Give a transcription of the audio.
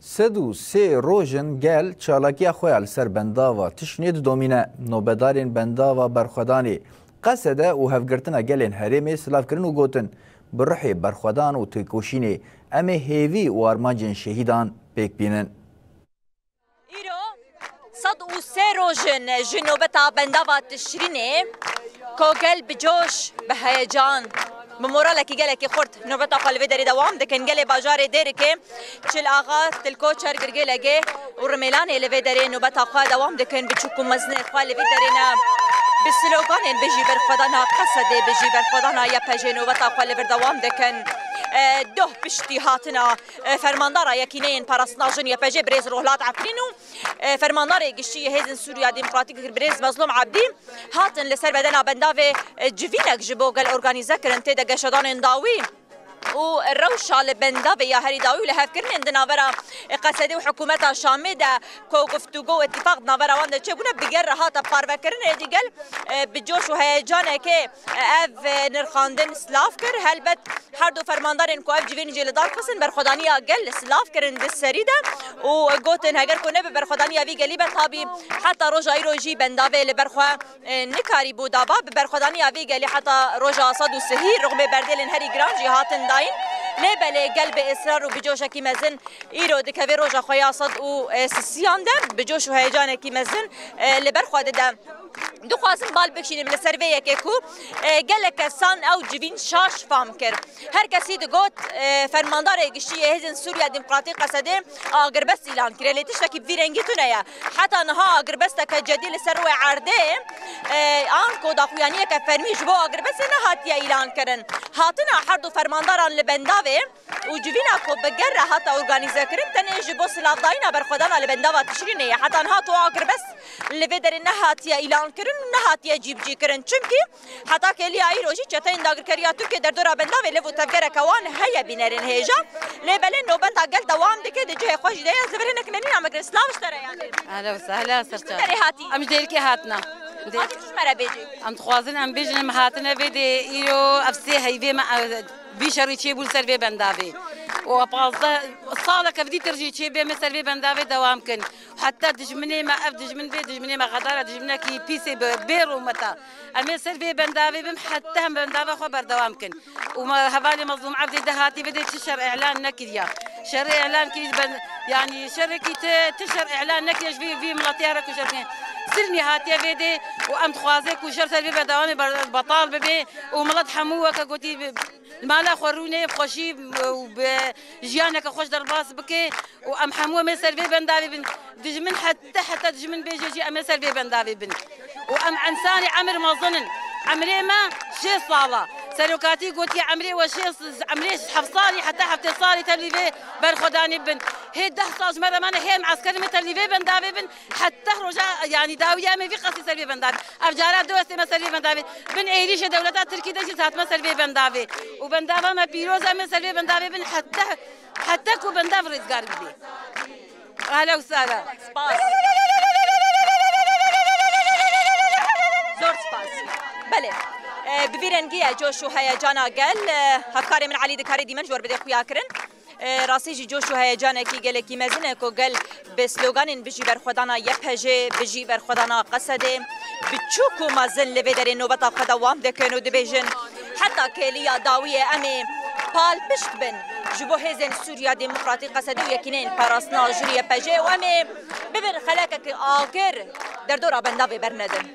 سدو سه روژن گل چالاکی خویل سر بنداوا تشنید دومینه نوبدارین بنداوا برخودانی قصده و هفگرتنا گلین هریمی سلاف کرن و گوتن برحی برخودان و تکوشینی امی هیوی و ارمانجن شهیدان بیک بینن. صد و سه روژن جنوبتا بنداوا تشرینه که گل بجوش به هیجان بمورالك جالك خورت نوبتا قلبي داري دوام دكن جالي باجاري ديرك تشل اغاز تلكو تشار جرجيلا جي ورميلاني اللي داري نوبتا قا دوام دكن بتشكو مزنه قلبي دارينا بالسلوغان بيجي برخدانا قصدي بيجي برخدانا يا بيجي نوبتا قلبي دوام دكن ده بشتي هاتنا فرماندارا يكينين باراسناجن يا بيجي بريز روهلات عفرينو فرماندارا يجشي هيزن سوريا ديمقراطيك بريز مظلوم عبدي هاتن لسر بدنا بندافي جفينك جبوغل اورغانيزا كرنتي دغ شدان داوي والروشة لبندافي يا هري داوي لهف كرنين دنافرا قصدي وحكومتها شامدة كو گفتگو اتفاق دنافرا وانده چگونه بگر هاتا پارو کرنه دیگل بجوش و هیجانه که اف نرخاندن سلاف کر هلبت هر دو فرماندارن کو اف جوین جلدار قسن برخدانی گل سلاف کرن دسریده و گوتن هگر کنه برخدانی وی گلی بتابی حتی روجای روجی بندافي لبرخوا نکاری بودابا برخدانی وی گلی حتی روجا صد و سهیر رغم بردلن هری گرانجی هاتن داين لبلي قلب اصرار وبجوش كي مزن ايرو دكافي روجا خويا صد و سيان ده بجوش وهيجان كي مزن لبرخوا ده دو خوازم بال بکشینیم لسرویه که کو گله کسان او جوین شاش فام کر هر کسی دگوت فرماندار گشتی هزن سوریا دموکراتی قصده آگربست اعلان کرده لیتش تکی ویرنگی تونه حتی نها آگربست که جدی لسرو عرده آن کو داخویانیه که فرمیش بو آگربست نهاتی اعلان کرن هاتنا هر دو فرمانداران لبنداوه و جوینا کو بگر حتی ارگانیزه کرن تنه جبو سلاف داینا برخودانا لبنداوه تشرینه حتی نها تو آگربست لبدر نهاتی اعلان کرن نهاتی جیب جی کرن چونکی حتی که لی ای روزی چتاین داگر کریا تو که در دورا بنداوه لفو تفکر کوان هیا بینرین هیجا لبلن نوبت اگل دوام دکه دجه خوش دی از لبلن نکنین امگر اسلامش تره یعنی اهلا وسهلا سرچا هاتی ام دیرکی هاتنا مرا بیجی ام خوازن ام بیجن هاتنا ویدی ایرو افسی هیوی ما بیشاری چی بول سر بنداوی و بازده صالة كفدي ترجي شيء بين مثل بندافي دوام كن حتى دجمني ما أف دجمن بي دجمني ما غدارة دجمنا كي بيسي بيرو متى أما سر بندافي بم حتى هم بندافي خبر دوام كن وما هبالي مظلوم عبدي دهاتي بدي تشر إعلان نكديا شر إعلان كي يعني شر كي تشر إعلان نكديا في ملاتيارك وشركين سرني هاتي بدي وأم خوازك وشر سر بدوامي بطال ببي وملات حموه كقولي مالا خوروني بخوشي وبجيانك خوش درباس بكي وام حموه ما سرفي بندافي بن دجمن حتى دجمن بيجي ام سرفي بندافي بن وام عنساني عمر ما ظنن عمري ما شي صاله سلوكاتي قلت يا عمري وشي عمري حفصالي حتى حفصالي تلفي برخداني بن هي 10 صاج مره ما هي معسكري متلفي بندافي بن حتى رجع يعني داويه ما في قصي سلفي بندافي افجارات دوستي ما سلفي بندافي بن ايريش دولتات تركي دجي سات ما سلفي بندافي وبندافا ما بيروزا ما سلفي بندافي بن حتى كو بنداف رزقار بي اهلا وسهلا زور سباس بله بفيرنجيا جوش وهيجانا قال هفكاري من علي دكاري دي منجور بدي خويا كرن راسي جي جوش وهيجانا كي قال كي مازنه كو قال بسلوغان بيجي برخدانا يبهجي بيجي برخدانا قصده بتشوكو مازن لبدر نوبتا قدوام دكنو دبيجن حتى كليا داويه امي بال بشت بن جبو هزن سوريا ديمقراطي قصدي ويكينين باراسنا جوريا بيجي وامي ببن خلاكك آخر در دورا بندافي برندن